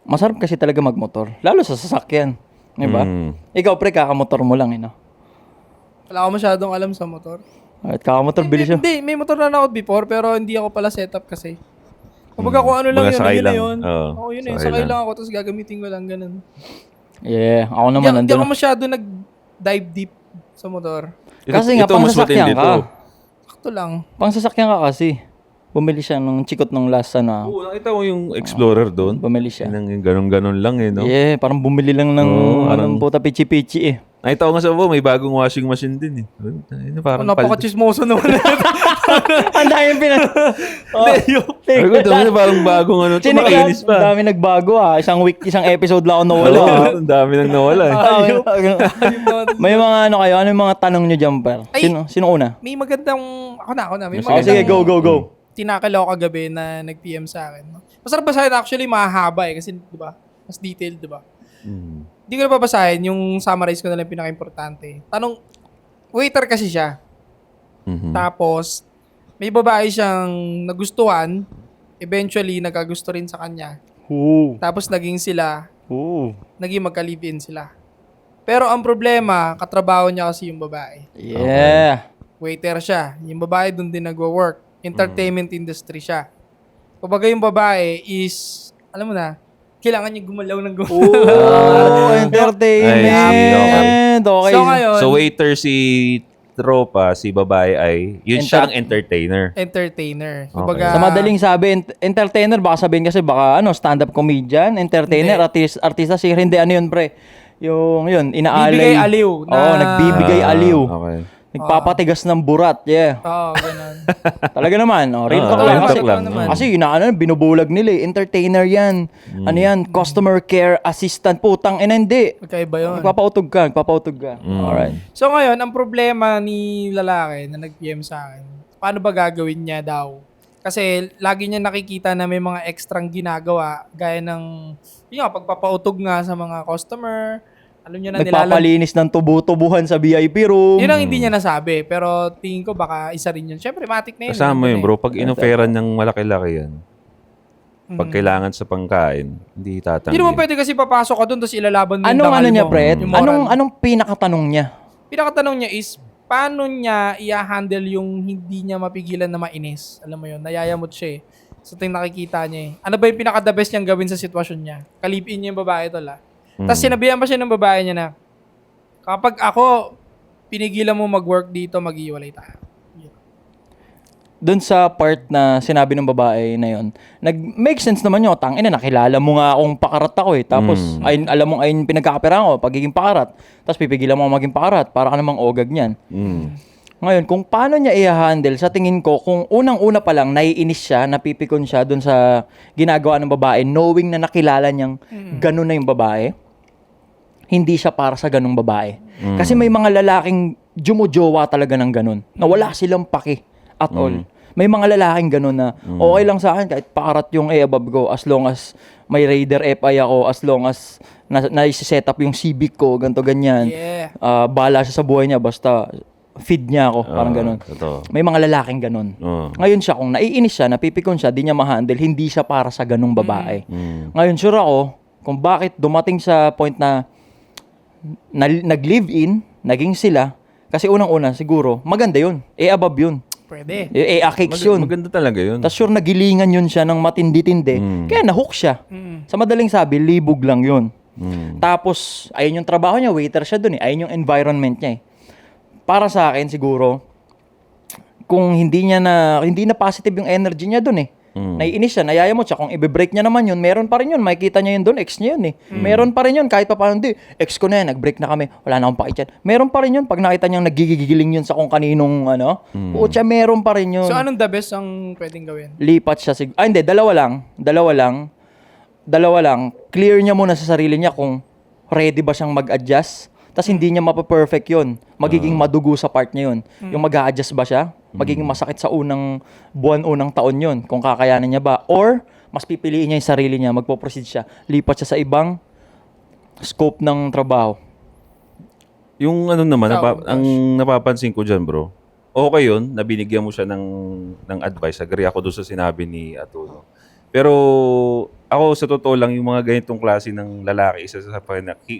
masarap kasi talaga magmotor. Lalo sa sasakyan. Diba? Ikaw, pre, kakamotor mo lang, Wala ako masyadong alam sa motor. At kakamotor, bilis yun. Hindi, may motor na ako before pero hindi ako pala setup kasi. Kumbaga kung ano lang Baga yun, sakay yun na lang. yun. Oo, Oo, yun na yun. sakay Sakay lang. lang ako tapos gagamitin ko lang ganun. Yeah, ako naman Hindi nandun. ako masyado nag-dive deep sa motor. Kasi nga, pang mas sasakyan matindi ka. to. Sakto lang. Pang sasakyan ka kasi. Bumili siya nung chikot nung last na. Oo, nakita mo yung Explorer doon. Bumili siya. Yung ganon-ganon lang no? Yeah, parang bumili lang ng puta pichi-pichi Nakita ko nga sa may bagong washing machine din Parang Napaka-chismoso naman. Ang dami Sabi ko, dami na parang bagong makainis Ang pa. dami nagbago Isang week, isang episode lang ako nawala. Ang dami nang nawala May mga kayo? Ano yung mga tanong nyo, Jumper? Ay! Sino una? May magandang... Ako na. May Sige, magandang... go. Tinakal ako kagabi na nag-PM sa akin. Masarap basahin actually, mahaba kasi di ba? Mas detailed, di ba? Hindi ko na babasahin, yung summarize ko na lang pinaka-importante. Tanong, waiter kasi siya. Tapos, may babae siyang nagustuhan, eventually nagkagusto rin sa kanya. Tapos naging magka-live-in sila. Pero ang problema, katrabaho niya kasi yung babae. Yeah. Waiter siya. Yung babae doon din nagwo-work. Entertainment industry siya. Kumbaga yung babae is, alam mo na, kailangan niya gumalaw ng Oh, entertainment. Okay. So ngayon, So waiter si tropa, si babae ay, yun siya ang entertainer. entertainer. Okay. Kumbaga, Sa madaling sabi, entertainer, baka sabihin kasi baka stand-up comedian, entertainer, artista, singer, hindi, ano yun, pre? Yun, inaalay. Bibigay aliw na- Oo, nagbibigay aliw. Okay. Nagpapatigas ng burat, yeah. Oo, ganun. Talaga naman, real talk real lang. talk Kasi, lang. kasi binubulag nila entertainer yan. Ano yan, customer care assistant, putang ina, hindi. Magkaiba yun. Nagpapautog ka. Alright. So ngayon, ang problema ni lalaki na nag-PM sa akin, paano ba gagawin niya daw? Kasi lagi niya nakikita na may mga ekstrang ginagawa, gaya ng, yun nga, pagpapautog nga sa mga customer, alam niyo na Nagpapalinis ng tubo-tubuhan sa VIP room. Yun ang hindi niya nasabi, pero tingin ko baka isa rin yun. Siyempre, matik na yun. Kasama Nandun yun, bro. Pag inoferan ng malaki-laki yan, pag kailangan sa pangkain, hindi tatanggi. Hindi naman pwede kasi papasok ka doon tapos ilalaban mo Anong ano niya, Fred? yung moral. Anong pinakatanong niya? Pinakatanong niya is, paano niya i-handle yung hindi niya mapigilan na mainis? Alam mo yun, nayayamot siya eh. Sa tingin nakikita niya eh. Ano ba yung pinaka-the best niyang gawin sa sitwasyon niya? Kalipin niya yung babae ito la. Tapos sinabihan pa siya ng babae niya na, kapag ako, pinigilan mo mag-work dito, mag-iwalay tayo. Doon sa part na sinabi ng babae na yon, nag-make sense naman yun. Tangina, nakilala mo nga akong pakarat ako eh. Tapos, alam mo, ayun pinagkakapera ko, pagiging pakarat. Tapos pipigilan mo ako maging pakarat, para ka namang ogag niyan. Ngayon, kung paano niya i-handle, sa tingin ko, kung unang-una pa lang, naiinis siya, napipikon siya doon sa ginagawa ng babae, knowing na nakilala niyang ganun na yung babae, hindi siya para sa ganung babae. Kasi may mga lalaking jumojowa talaga ng ganun, na wala silang paki at all. May mga lalaking ganun na, okay lang sa akin, kahit pakarat yung above ko, as long as may Raider FI ako, as long as na-set up yung Civic ko, ganto ganyan. Yeah. Bala siya sa buhay niya, basta feed niya ako, parang ganun. May mga lalaking ganun. Ngayon siya, kung naiinis siya, napipikon siya, di niya ma-handle, hindi siya para sa ganung babae. Ngayon, sure ako, kung bakit dumating sa point na nag-live-in, naging sila, kasi unang-una, siguro, maganda yun. Above yun. Pwede. Akicks yun. Maganda talaga yun. Tapos sure, nagilingan yun siya ng matindi-tindi. Kaya nahook siya. Sa madaling sabi, libog lang yun. Tapos, ayun yung trabaho niya, waiter siya dun eh. Ayun yung environment niya eh. Para sa akin, siguro, kung hindi na positive yung energy niya dun eh. Naiinis siya, nayayamot siya. Kung i-break niya naman yun, meron pa rin yun. Makikita niya yun doon, ex niya yun eh. Meron pa rin yun, kahit pa paano, hindi, ex ko na yan, nag-break na kami, wala na akong pakityan. Meron pa rin yun, pag nakita niyang nagigigiling yun sa kung kaninong, pucha, meron pa rin yun. So, anong the best ang pwedeng gawin? Lipat siya hindi, dalawa lang. Clear niya muna sa sarili niya kung ready ba siyang mag-adjust. Tapos hindi niya mapaperfect yun. Magiging madugo sa part niya yun. Yung mag-a-adjust ba siya? Magiging masakit sa unang buwan, unang taon yun. Kung kakayanan niya ba. Or, mas pipiliin niya yung sarili niya. Magpo-proceed siya. Lipat siya sa ibang scope ng trabaho. Yung ano naman, ang napapansin ko dyan, bro, okay yun, nabinigyan mo siya ng advice. Agree ako doon sa sinabi ni Atuno. Pero, ako sa totoo lang, yung mga ganitong klase ng lalaki, isa sa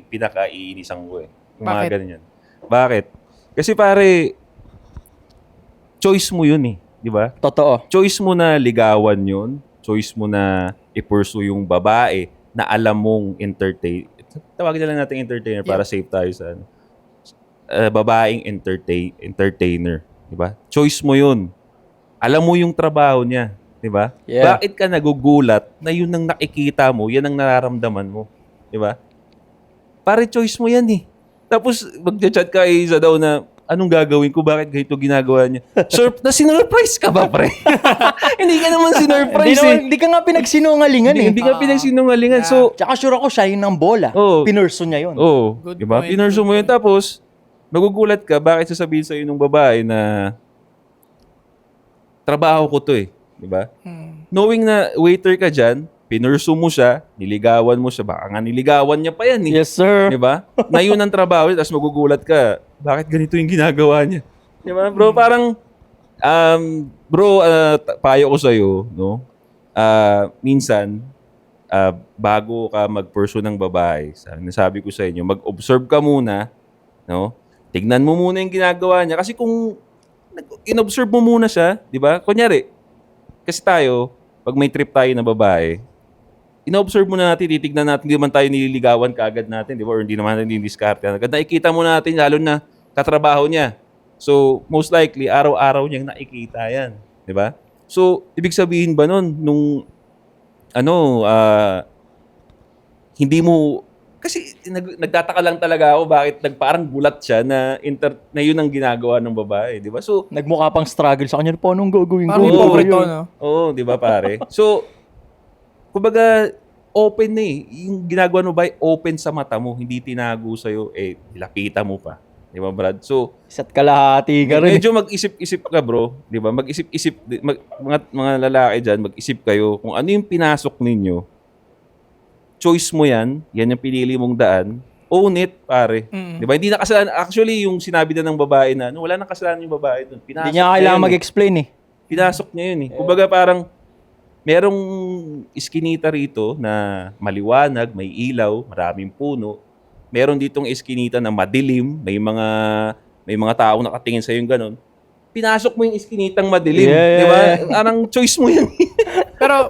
pinaka-iinisan ko eh. Yung mga Bakit? ganyan. Bakit? Kasi pare, choice mo yun eh. Di ba? Totoo. Choice mo na ligawan yun. Choice mo na i-pursue yung babae na alam mong tawagin na lang natin entertainer para safe tayo sa ano. Babaeng entertainer. Di ba? Choice mo yun. Alam mo yung trabaho niya. Di ba? Yeah. Bakit ka nagugulat na yun ang nakikita mo, yan ang nararamdaman mo? Di ba? Pare, choice mo yan eh. Tapos, mag-chat ka isa daw na, anong gagawin ko? Bakit ganito ginagawa niya? Sinurprise ka ba, pre? Hindi ka naman sinurprise eh. Hindi ka nga pinagsinungalingan eh. Hindi ka pinagsinungalingan. So, Tsaka sure ako siya yun ng bola. Oo. Pinurso niya yun. oh, Good di ba? point, Pinurso good mo yun. Tapos, magugulat ka, bakit sasabihin sa'yo ng babae na trabaho ko to eh. Di ba? Knowing na waiter ka dyan, pinurso mo siya, niligawan mo siya, baka nga niligawan niya pa yan eh. Yes, sir. Di ba? Na yun ang trabaho, tapos magugulat ka, bakit ganito yung ginagawa niya? Di ba? Bro, parang, payo ko sa'yo, no? Minsan, bago ka mag-pursue ng babae, sabi ko sa inyo, mag-observe ka muna, no? Tignan mo muna yung ginagawa niya. Kasi kung in-observe mo muna siya, di ba? Kunyari, kasi tayo, pag may trip tayo na babae, ina-observe muna natin, titignan natin, hindi naman tayo nililigawan kaagad natin, di ba? Or hindi naman natin diniscard. Agad nakikita muna natin, lalo na katrabaho niya. So, most likely, araw-araw niyang nakikita yan. Di ba? So, ibig sabihin ba nun, nung, hindi mo, kasi nagtataka lang talaga ako bakit parang gulat siya na yun ang ginagawa ng babae. Di ba? So, Nagmukha pang struggle sa kanya. Paano gagawin ko? Parang hipokrito, no? oo, di ba pare? So, kumbaga, open na eh. Yung ginagawa mo ba, open sa mata mo, hindi tinago sa'yo, lapitan mo pa. Di ba, Brad? So, Isa't kalahati ka rin. medyo mag-isip-isip ka, bro. Di ba? Mag-isip-isip, mga lalaki dyan, mag-isip kayo kung ano yung pinasok ninyo. Choice mo yan yung pinili mong daan. Own it, pare. Di ba? Hindi na kasalanan. Actually, yung sinabi na ng babae na, wala nang kasalanan yung babae doon. Hindi niya kailangan mag-explain eh. Pinasok niya yun eh. Kumbaga parang, merong iskinita rito na maliwanag, may ilaw, maraming puno. Meron ditong iskinita na madilim, may mga taong nakatingin sa yung ganun. Pinasok mo yung iskinitang madilim, Yeah. di ba? Parang choice mo yan. Pero,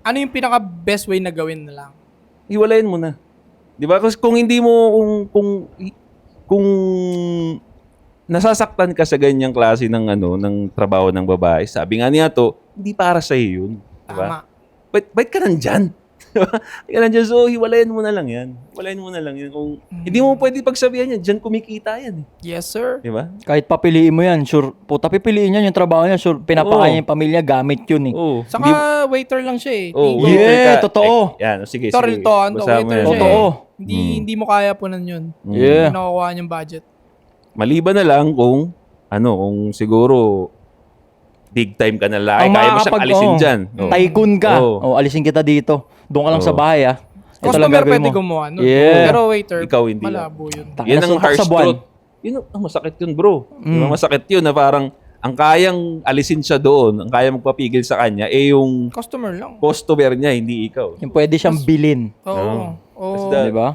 ano yung pinaka-best way na gawin na lang? Hiwalayin mo na. Di ba? Kasi kung hindi mo, kung nasasaktan ka sa ganyang klase ng trabaho ng babae, sabi nga niya to, hindi para sa yun. Di ba? Tama. Ba't ka nandyan? Ka nandyan, so hiwalayan mo na lang yan. Hiwalayan mo na lang yan. Kung hindi mo pwede pagsabihan yan, dyan kumikita yan. Yes, sir. Di ba? Kahit papiliin mo yan, sure, puta pipiliin yan yung trabaho niya, sure, pinapakain Oo. yung pamilya, gamit yun eh. Oo. Saka waiter lang siya eh. Oh, Hindi- waiter Yeah, ka. totoo. Yan, sige, Sorry, sige. to, Basahan mo waiter yan. siya Totoo. Hindi mo kaya punan yun. Yeah. Hindi nakukuha yung budget. Maliban na lang kung siguro big time ka na lalaki, kaya mo siyang alisin dyan. Oh. Tycoon ka. Oo. Alisin kita dito. Doon ka lang sa Oo. bahay ah. Ito lang Customer gagawin pwede mo. gumawa nun. Yeah. Pero waiter, Ikaw hindi. malabo yun. Tangina, Yan ang suntok harsh sa buwan. truth. Yun ang masakit yun, bro. Diba, masakit yun na parang ang kayang alisin siya doon, ang kayang magpapigil sa kanya, yung Customer lang. customer niya, hindi ikaw. Yung pwede siyang bilin. Oo. Oo. Basta- Di ba?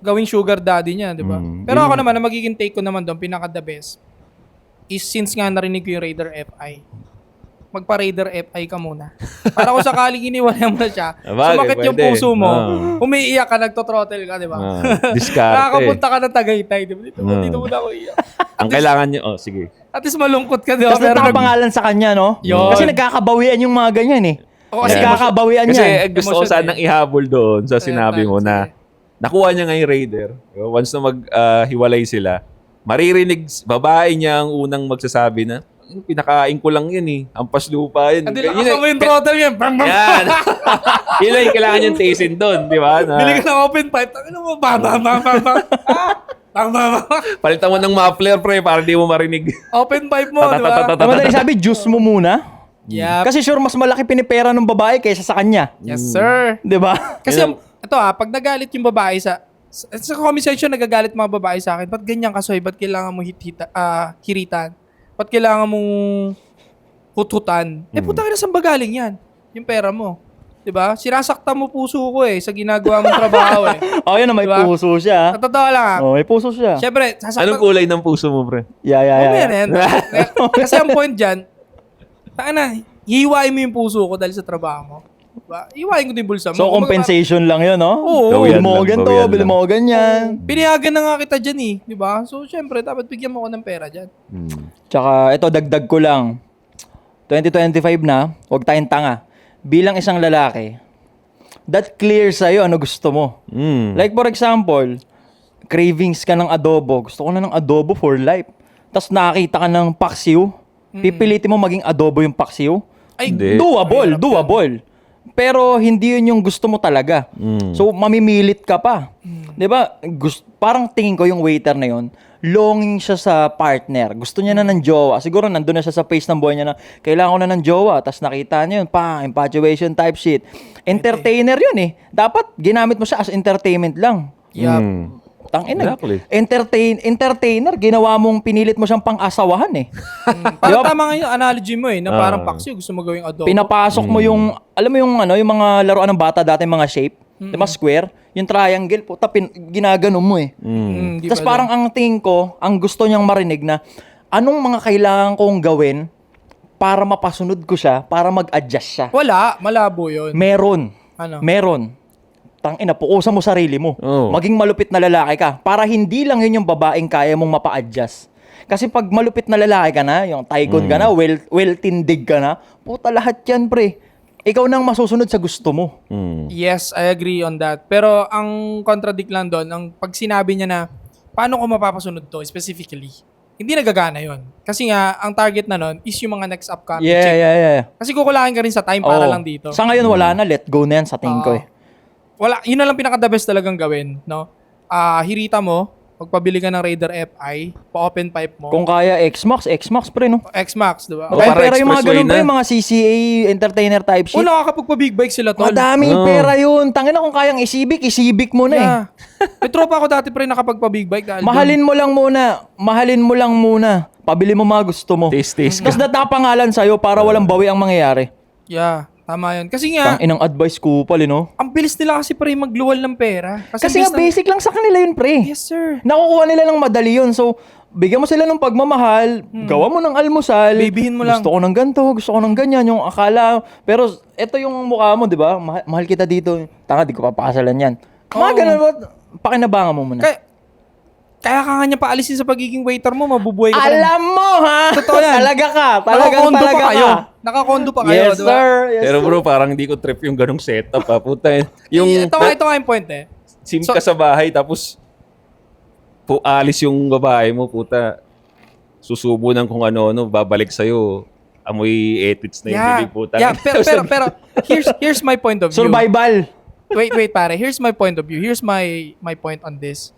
Gawing sugar daddy niya, di ba? Pero ako naman, ang magiging take ko naman doon, pinaka-the best, is since nga narinig ko yung Raider FI, magpa-Raider FI ka muna. Para kung sakaling iniwala mo na siya, Bagay, sumakit yung pwede. puso mo, Ah. umiiyak ka, nagtotrottle ka, di ba? Diskarte. Nakakapunta ka ng Tagaytay, di ba? Dito muna ako iiyak. Ang kailangan niyo, sige. At least malungkot ka, di ba? Kasi nakapangalan sa kanya, no? Yun. Kasi nagkakabawian yung mga ganyan eh. Oo, Kasi Yeah. kakabawian Kasi yan. gusto ko Emotion sanang ihabol doon sa sinabi mo sige. na nakuha niya nga yung Raider. Once na maghiwalay sila, maririnig, babae niya ang unang magsasabi na, pinakain ko lang yan eh. Ampas lupa yan. Hindi lang mo yung throttle yan. Bang, bang. Yan. Yun lang yung kailangan niyang tiisin doon, di ba? Na, Bili ka ng open pipe. Ano mo? Bang, bang, bang, bang, bang. Ah, bang, bang, bang. palitan mo ng muffler, pre, para di mo marinig. Open pipe mo, di ba? Ang madali sabi, juice mo muna. Yep. Kasi sure, mas malaki pinipera ng babae kaysa sa kanya. Yes, sir. Di ba? Kasi, ito pag nagalit yung babae sa comment section, nagagalit mga babae sa akin, ba't ganyan ka, Soy? Ba't kailangan mo hiritan? Ba't kailangan mong hututan? Putang ina, saan ba galing yan? Yung pera mo. Diba? Sinasaktan mo puso ko sa ginagawa mong trabaho Oh, yun na, may Diba? puso siya. Sa totoo lang Oh, may puso siya. Siyempre, sasaktan. Anong kulay ng puso mo, pre? Yeah. Mamaya na yan. Kasi ang point dyan, hihiwain mo yung puso ko dahil sa trabaho mo. Diba? Hihiwain ko din bulsa mo. So, compensation lang yun, no? Oo. Bili mo Bawian lang, ganito, bawian bili lang. mo ganyan. Pinayagan na nga kita dyan Diba? So, siyempre, dapat bigyan mo ko ng pera dyan. Tsaka, ito, dagdag ko lang. 2025 na, huwag tayong tanga. Bilang isang lalaki, that clear sa'yo ano gusto mo. Like for example, cravings ka ng adobo. Gusto ko na ng adobo for life. Tapos nakakita ka ng paksiw. Pipilitin mo maging adobo yung paksiw. Ay, Hindi. Doable. Pero hindi yun yung gusto mo talaga. So, mamimilit ka pa. 'Di ba? Parang tingin ko yung waiter na yun, longing siya sa partner. Gusto niya na ng jowa. Siguro nandun na siya sa phase ng buhay niya na kailangan ko na ng jowa. Tapos nakita niya yun, infatuation type shit. Entertainer yun Dapat ginamit mo siya as entertainment lang. Yup. Tangina. Exactly. Entertainer, ginawa mong pinilit mo siyang pang-asawahan Parang Diba? tama nga yung analogy mo na parang paksiw gusto mo gawing adobo. Pinapasok mo yung, alam mo yung yung mga laruan ng bata dati, mga shape, diba square, yung triangle, puta, ginaganon mo Di Tapos pala. parang ang tingin ko, ang gusto niyang marinig na, anong mga kailangan kong gawin para mapasunod ko siya, para mag-adjust siya. Wala, malabo yun. Meron. Ano? Meron. Tangina, puusan mo sarili mo. Oo. Maging malupit na lalaki ka. Para hindi lang yun yung babaeng kaya mong mapa-adjust. Kasi pag malupit na lalaki ka na, yung tycoon ka na, well-tindig ka na, puta lahat yan, pre. Ikaw nang masusunod sa gusto mo. Yes, I agree on that. Pero ang contradict lang doon, ang pag sinabi niya na, paano ko mapapasunod to specifically? Hindi nagagana yon. Kasi nga, ang target na nun is yung mga next upcoming chick. Yeah. Kasi kukulangin ka rin sa time para Oo. lang dito. Sa ngayon, wala na. Let go na yan sa tingin ko Wala, yun na lang pinaka-the best talagang gawin, no? Hirita mo, magpabili ka ng Raider FI, pa-open pipe mo. Kung kaya, X-Max, pre, no? X-Max, di ba? Oh, Kaya para pera yung mga expressway ganun, pre, na. mga CCA, entertainer type shit. Nakakapagpa-big bike sila, tol. Madaming Oo. pera yun. Tangin na kung kayang isibik mo na Yeah. May tropa ako dati, pre, nakapagpa-big bike. Dahil Mahalin mo lang muna. Pabili mo mga gusto mo. Taste Tapos ka. natapangalan sa'yo para walang bawi ang mangyayari. Yeah, tama yun. Kasi nga, Inang advice ko pala, no? ang bilis nila kasi, pre, magluwal ng pera. Kasi ang nga bilis basic lang sa kanila yun, pre. Yes, sir. Nakukuha nila ng madali yun. So, bigyan mo sila ng pagmamahal, gawa mo ng almusal. Babyhin mo lang. Gusto ko ng ganito, gusto ko ng ganyan, yung akala. Pero ito yung mukha mo, di ba? Mahal kita dito. Tanga, di ko papakasalan yan. Mga Oo. ganun mo, pakinabangan mo muna. Kaya ka nga niya paalisin sa pagiging waiter mo, mabubuhay ka pa rin. Alam mo, ha? Totoo yan. Talaga ka. Nakakondo pa Talaga kayo. ka. Nakakondo pa kayo, Yes, di ba? sir. Yes, Pero sir. bro, parang hindi ko trip yung ganong setup puta. Yung Ito nga yung point sim So- ka sa bahay tapos alis yung babae mo, puta. Susubo ng kung ano-ano, babalik sa'yo. Amoy ethics na yung bibig, puta. Yeah, pero here's my point of view. Survival. Wait, pare. Here's my point of view. Here's my point on this.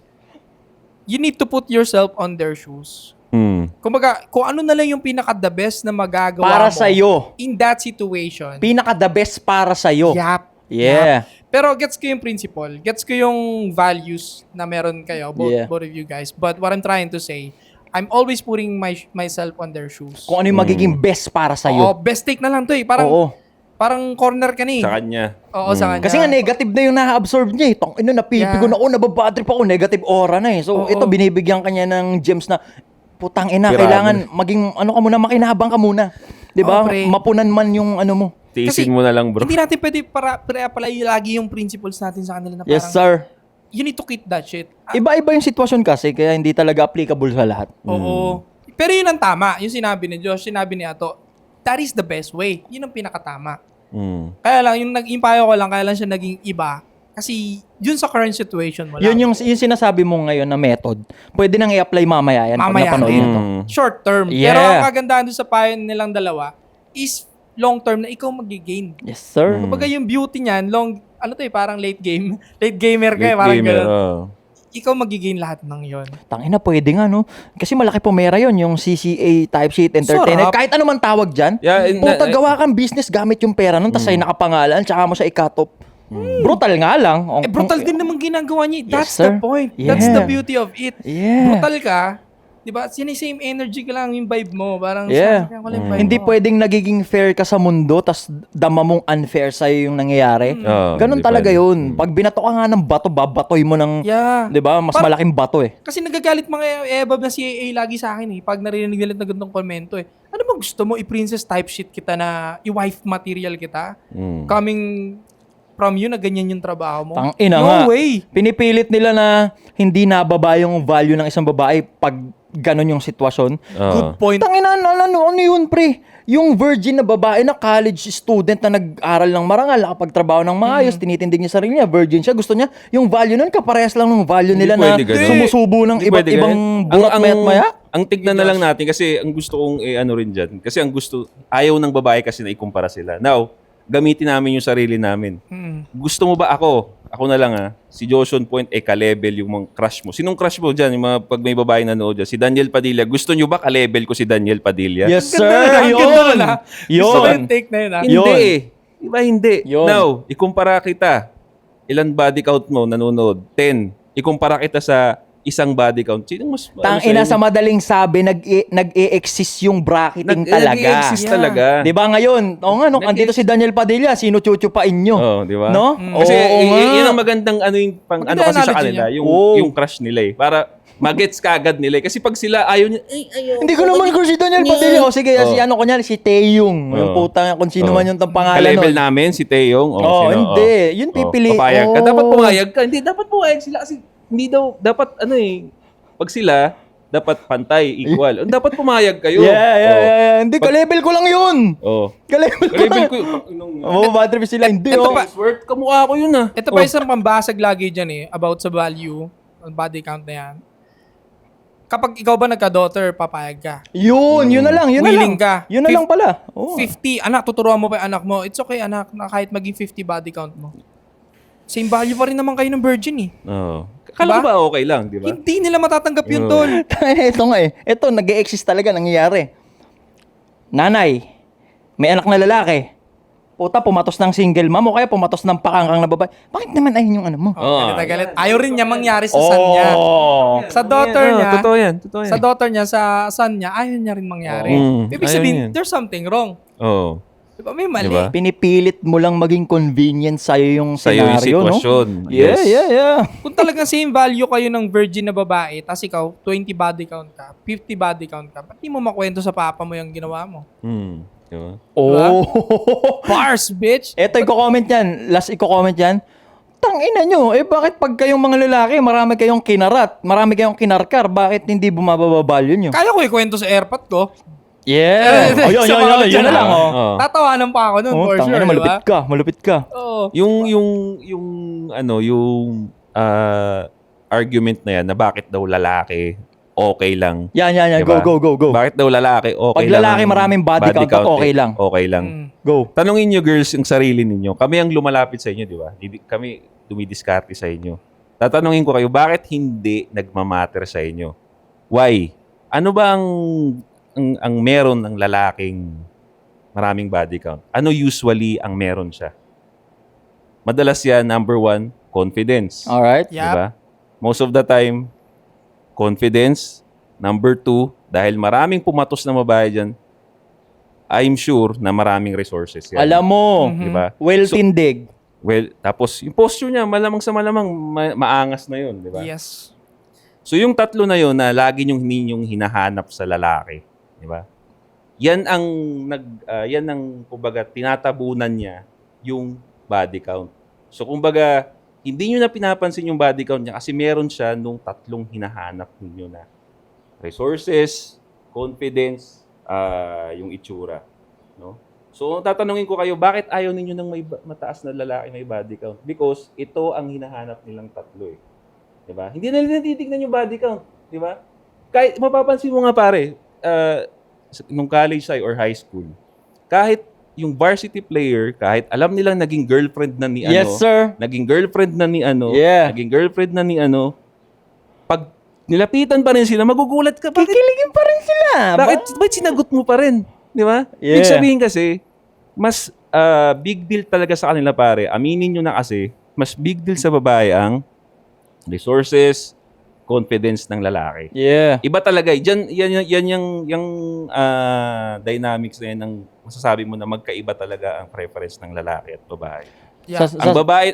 You need to put yourself on their shoes. Kumbaga, kung ano na lang yung pinaka-the best na magagawa Para mo sa'yo. in that situation. Pinaka-the best para sa'yo. Yap. Yeah. Pero gets ko yung principle. Gets ko yung values na meron kayo, Yeah. both of you guys. But what I'm trying to say, I'm always putting myself on their shoes. Kung ano yung magiging best para Oo, sa'yo. best take na lang to Parang, Oo. parang corner ka Sa kanya. Oo, sa kanya. Kasi nga negative na yung na-absorb niya eh. Tong ino, napipigon Yeah. ako, nababadrip ako, negative aura na eh. So Oo. ito, binibigyan kanya ng gems na, putang ina, Pirado. kailangan maging, ano ka muna, makinabang ka muna. 'Di ba? Oo, pre. Mapunan man yung ano mo. Tiisin mo na lang, bro. Hindi natin pwede para lagi yung principles natin sa kanila na parang, Yes, sir. you need to keep that shit. Iba-iba yung sitwasyon kasi, kaya hindi talaga applicable sa lahat. Oo. Pero yun ang tama. Yung sinabi ni Josh, sinabi ni Ato, that is the best way. Yun ang pinakatama. Kaya lang, yung payo ko lang, kaya lang siya naging iba. Kasi yun sa current situation mo lang. Yun yung sinasabi mo ngayon na method. Pwede nang i-apply mamaya yan. pag Mamaya napanood din. mo to. Short term. Yeah. Pero ang kagandahan doon sa payo nilang dalawa is long term na ikaw mag-gain. Yes, sir. Kumbaga yung beauty niyan, parang late game. Late gamer ka Late parang gamer, gano'n. Ikaw magigain lahat ng yon. Tangina, pwede nga, no? Kasi malaki pumera yon yung CCA type shit entertainer. Sarap. Kahit ano man tawag dyan. Yeah, and Puta, gawa kang business gamit yung pera nun, tas ay nakapangalan, tsaka mo siya i-cut off. Brutal nga lang. Brutal din naman ginagawa niya. Yes, That's sir. the point. Yeah. That's the beauty of it. Yeah. Brutal ka, Di ba? Same energy ka lang yung vibe mo. Parang Yeah. ko lang yung vibe Hindi mo. pwedeng nagiging fair ka sa mundo tas dama mong unfair sa'yo yung nangyayari. Oo, Ganun hindi talaga pwede. yun. Pag binato ka nga ng bato, babatoy mo ng, Yeah. 'di ba? Mas malaking bato eh. Kasi nagagalit mga ebab na CAA lagi sa akin eh. Pag narinig nila na ganitong komento eh. Ano ba gusto mo? I-princess type shit kita na i-wife material kita? Coming from you na ganyan yung trabaho mo? Tangina no nga. way. Pinipilit nila na hindi nababa yung value ng isang babae pag ganun yung sitwasyon. Good point. Tangina, ano yun, pre? Yung virgin na babae na college student na nag-aral ng marangal, nakapagtrabaho ng maayos, tinitindig niya sarili niya, virgin siya, gusto niya, yung value nun, kaparehas lang ng value nila na pwede ganun. sumusubo ng Hindi iba't pwede ibang ganun. burat mayat maya. Ang tignan na lang natin kasi ang gusto kong ano rin dyan. Kasi ayaw ng babae kasi na ikumpara sila. Now, gamitin namin yung sarili namin. Gusto mo ba ako na lang si Joshon Point, ka-level yung mga crush mo. Sinong crush mo dyan? Yung mga pag may babae na nood dyan. Si Daniel Padilla. Gusto nyo ba ka-level ko si Daniel Padilla? Yes, Ganda sir. na, ang ganda Yun. na. Yun. Gusto ko yung take na yun Hindi Yun. eh. Diba hindi? Yun. Now, ikumpara kita. Ilan body count mo nanonood? 10. Ikumpara kita sa isang body count. Sinong mas... Tangina sa madaling sabi, nag-e-exist yung bracketing talaga. Nag-exist Yeah. talaga. Di ba ngayon? Oo nga, no, andito si Daniel Padilla, sino chuchupain nyo? Oo, di ba? No? Kasi Oo nga. yun ang magandang ano yung pang ano Maganda kasi sa analogy kanila, niya. yung Oo. yung crush nila eh. Para magets ka agad nila eh. Kasi pag sila ayaw niya, Hindi ko naman kung si Daniel Padilla. O sige, si ano ko niyan, si Taeyong. Yung Oo. putang, kung sino man yung pangalan ka-level nun. namin si Taeyong. Oo, hindi. Yun pipili. Papayag ka. Oo. Dapat pumayag ka. Hindi, dapat pumayag sila kasi hindi daw, dapat ano eh, pag sila, dapat pantay, equal. Dapat pumayag kayo. Yeah. Hindi, ka-level ko lang yun. Oh. Ka-level ko Ka-level lang. ko. Oo, bad trip sila. Hindi, Ito oh. pa. Worth, kamukha ko yun Ito pa isang pambasag lagi dyan eh, about sa value, body count na yan. Kapag ikaw ba nagka-daughter, papayag ka. Yun na lang. Willing ka. Yun na lang pala. Oo. 50, anak, tuturuan mo pa yung anak mo. It's okay, anak, na kahit maging 50 body count mo. Same value pa rin naman kayo ng virgin eh. Oo. Kala ko ba okay lang, di ba? Hindi nila matatanggap yun, tol. Ito nga eh. Ito, nag-e-exist talaga, nangyayari. Nanay, may anak na lalaki. Puta, pumatos ng single mom o kaya pumatos ng pakangkang na babae. Bakit naman ayun yung ano mo? Oo. Galit. Ayaw rin niya mangyari sa son niya. Oh. Sa daughter niya, Totoo yan. sa daughter niya, sa son niya, ayaw niya rin mangyari. Ibig ayaw sabihin, niya. there's something wrong. Oo. Diba? May mali. Diba? Pinipilit mo lang maging convenient sa'yo yung Sa'yo yung senaryo, no? sitwasyon. Yeah, Yes. yeah. Kung talagang same value kayo ng virgin na babae, tas ikaw, 20 body count ka, 50 body count ka, ba't di mo makwento sa papa mo yung ginawa mo? Diba? Oh. Bars, bitch! Eto, i-comment yan. Last i-comment yan. Tangina nyo. Bakit pag kayong mga lalaki, marami kayong kinarat, marami kayong kinarkar, bakit hindi bumababa nyo? Kaya ko ikwento sa airpot ko. Yeah. Eh, Yun sa mga na dyan, lang, oh. Oo. Tatawanan pa ako nun, Oh, for tangina, sure, malupit diba? ka, malupit ka. Oo. Yung argument na yan na bakit daw lalaki okay lang. Yan. Diba? Go. Bakit daw lalaki okay Pag lang? lalaki maraming body count, okay lang. Okay lang. Go. Tanungin nyo girls yung sarili ninyo. Kami ang lumalapit sa inyo, di ba? Kami dumidiskarte sa inyo. Tatanungin ko kayo, bakit hindi nagmamatter sa inyo? Why? Ano ba ang meron ng lalaking maraming body count? Ano usually ang meron siya? Madalas yan, number 1, confidence. Alright. Yup. Diba? Most of the time, confidence. Number 2, dahil maraming pumatos na babae dyan, I'm sure na maraming resources yan. Alam mo, Diba? well-tindig. Well, tapos yung posture niya, malamang sa malamang, maangas na yun, di ba? Yes. So yung tatlo na yun na lagi ninyong hinahanap sa lalaki, di ba? Yan ang kumbaga tinatabunan niya yung body count. So kumbaga hindi niyo na pinapansin yung body count niya kasi meron siya nung tatlong hinahanap niyo na resources, confidence, yung itsura, no? So tatanungin ko kayo, bakit ayaw ninyo ng may mataas na lalaki may body count? Because ito ang hinahanap nilang tatlo eh. 'Di ba? Hindi na nila titignan yung body count, 'di ba? Kahit mapapansin mo nga pare, nung college ay or high school, kahit yung varsity player, kahit alam nilang naging girlfriend na ni ano, Yes, sir. naging girlfriend na ni ano, Yeah. naging girlfriend na ni ano, pag nilapitan pa rin sila, magugulat ka. Bakit? Kikiligin pa rin sila. Bakit sinagot mo pa rin? Di ba? Yeah. Ibig sabihin kasi, mas big deal talaga sa kanila pare. Aminin nyo na kasi, mas big deal sa babae ang resources, confidence ng lalaki. Yeah. Iba talaga. Yan yung dynamics na yan ng masasabi mo na magkaiba talaga ang preference ng lalaki at babae. Yeah.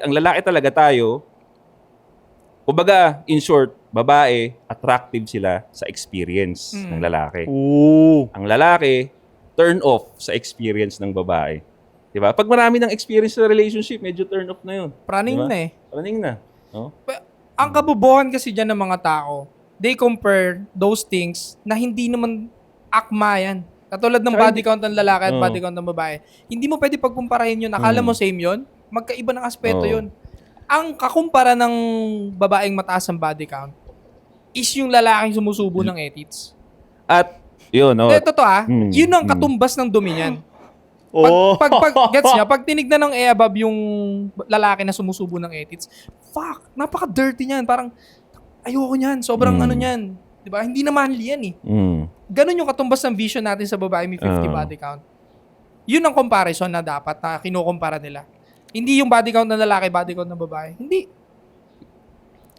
Ang lalaki talaga tayo, kumbaga, in short, babae, attractive sila sa experience ng lalaki. Ooh. Ang lalaki, turn off sa experience ng babae. Diba? Pag marami ng experience sa relationship, medyo turn off na yun. Praning Diba? na eh. Praning na. No? Ang kabubuhan kasi dyan ng mga tao, they compare those things na hindi naman akma yan. Katulad ng body count ng lalaki at body count ng babae. Hindi mo pwede pagkumparahin yun. Akala mo same yun. Magkaiba ng aspeto yun. Ang kakumpara ng babaeng mataas ang body count is yung lalaking sumusubo ng edits. At, yun, no? Totoo yun ang katumbas ng dumi niyan. Gets niya, pag tinignan ng above yung lalaki na sumusubo ng edits, fuck, napaka-dirty niyan. Parang, ayoko niyan. Sobrang ano niyan. Diba? Hindi na manly yan eh. Ganon yung katumbas ng vision natin sa babae may 50 body count. Yun ang comparison na dapat na kinukumpara nila. Hindi yung body count ng lalaki, body count ng babae. Hindi.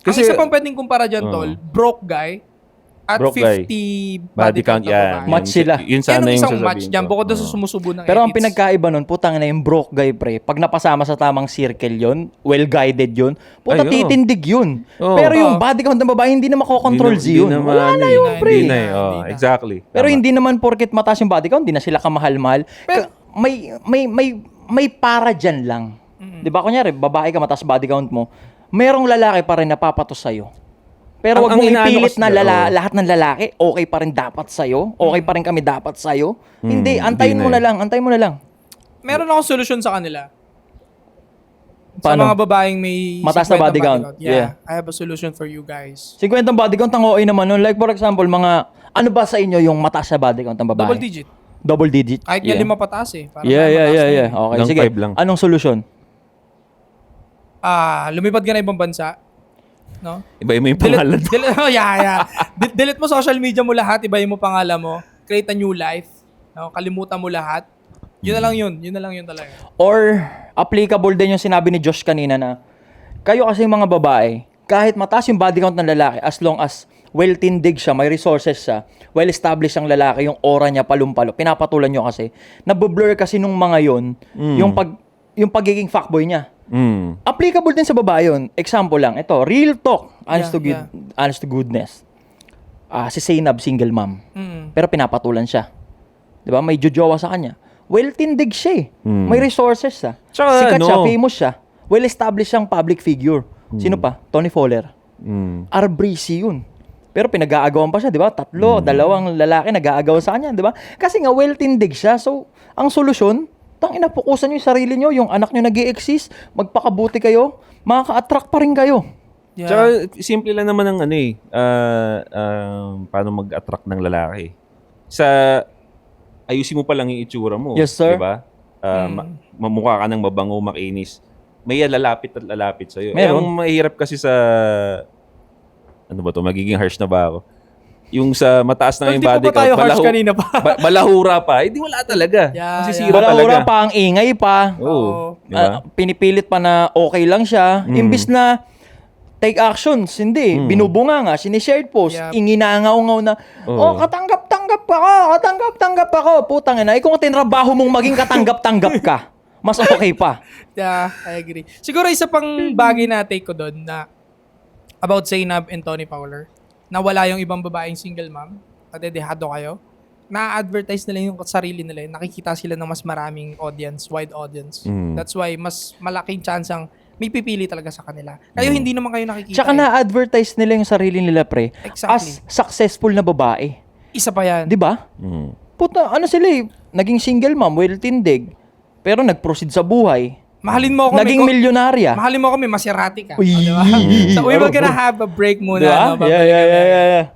Kasi, ang isa pang pwedeng kumpara dyan, tol, broke guy at Broke 50 body count, ng babae. Match sila. Yun Yan sana ang yung isang sasabihin match dyan, ko. bukod doon sa sumusubo ng Pero ang edits. pinagkaiba nun, putang na yung broke guy, pre. Pag napasama sa tamang circle yun, well-guided yun, puta Ay, oo. titindig yun. Oo. Pero yung body count ng babae, hindi na makokontrol Hindi yun. naman, Wala na eh. yun, pre. Hindi na, eh. Oh, Hindi na. exactly. Pero Tama. hindi naman porket mataas yung body count, hindi na sila kamahal-mahal. May para dyan lang. Di ba? Kunyari, babae ka, mataas body count mo, merong lalaki pa rin napapatos sa'yo. Pero wag Ang mong inaano ipilit kasi na nila, lahat ng lalaki, okay pa rin dapat sa'yo, okay pa rin kami dapat sa'yo. Hindi, antayin hindi mo na na lang, antayin mo na lang. Meron akong solusyon sa kanila. Paano? Sa mga babaeng may Mataas na 50 body count. Yeah. I have a solution for you guys. 50 ang body count, ang OA naman nun. Like for example, mga, ano ba sa inyo yung mataas na body count ng babae? Double digit. Double digit? Kahit nga 5 pataas eh. Parang Yeah. mataas na yun. Okay, Lang sige. 5 lang. Anong solusyon? Lumipad ka na ibang bansa. No? Iba-iba yung pangalan. Delete mo social media mo lahat, ibahin mo pangalan mo, create a new life. No? Kalimutan mo lahat. Yun na lang yun talaga. Or, applicable din yung sinabi ni Josh kanina na, kayo kasi mga babae, kahit mataas yung body count ng lalaki, as long as well-tindig siya, may resources siya, well-established ang lalaki, yung aura niya, palumpalo, pinapatulan nyo kasi, nabublur kasi nung mga yon yung pagiging fuckboy niya. Applicable din sa babae yun. Example lang, ito, real talk, honest to goodness. Si Zainab, single mom. Pero pinapatulan siya. Di ba? May jojowa sa kanya. Well-tindig siya eh. May resources siya. Tsaka Sikat siya, ano, famous siya. Well-established siyang public figure. Sino pa? Tony Fowler. Arbreezy yun. Pero pinag-aagawan pa siya, di ba? 2, 2 lalaki nag-aagawan sa kanya, di ba? Kasi nga well-tindig siya. So, ang solusyon, inapukusan nyo yung sarili nyo, yung anak nyo nag-i-exist, magpakabuti kayo, makaka-attract pa rin kayo. Yeah. Tsaka, simple lang naman ang paano mag-attract ng lalaki. Ayusin mo pa lang yung itsura mo. Yes, sir. Diba? Mamukha ka ng mabango, makinis. May lalapit at lalapit sa'yo. Meron. Ang mahirap kasi sa... Ano ba to? Magiging harsh na ba ako? Yung sa mataas na yung Hindi body pa ba tayo count, harsh kanina pa? balahura pa. Hindi wala talaga. Yeah, Masisira Balahura talaga. pa, ang ingay pa. Oo. Diba? Pinipilit pa na okay lang siya. Imbis na take actions, hindi. Binubunga nga, sinishared post, Yep. inginangaw-ngaw na, katanggap-tanggap ako. Putang ina, kung tinrabaho mong maging katanggap-tanggap ka, mas okay pa. Yeah, I agree. Siguro isa pang bagay na take ko doon na about Zainab and Tony Fowler, na wala yung ibang babaeng single mom, nadedehado kayo, na-advertise nila yung sarili nila, nakikita sila ng mas maraming audience, wide audience. That's why mas malaking chance ang may pipili talaga sa kanila. Kayo hindi naman kayo nakikita. Tsaka na-advertise nila yung sarili nila, pre, Exactly. as successful na babae. Isa pa yan. Di ba? Puta, ano sila eh, naging single mom, well-tindig, pero nag-proceed sa buhay. Mahalin mo ako. Naging milyonarya. Mahalin mo ako, may Maserati ka. Uy. Diba? So we were gonna have a break muna. Diba? No? Yeah.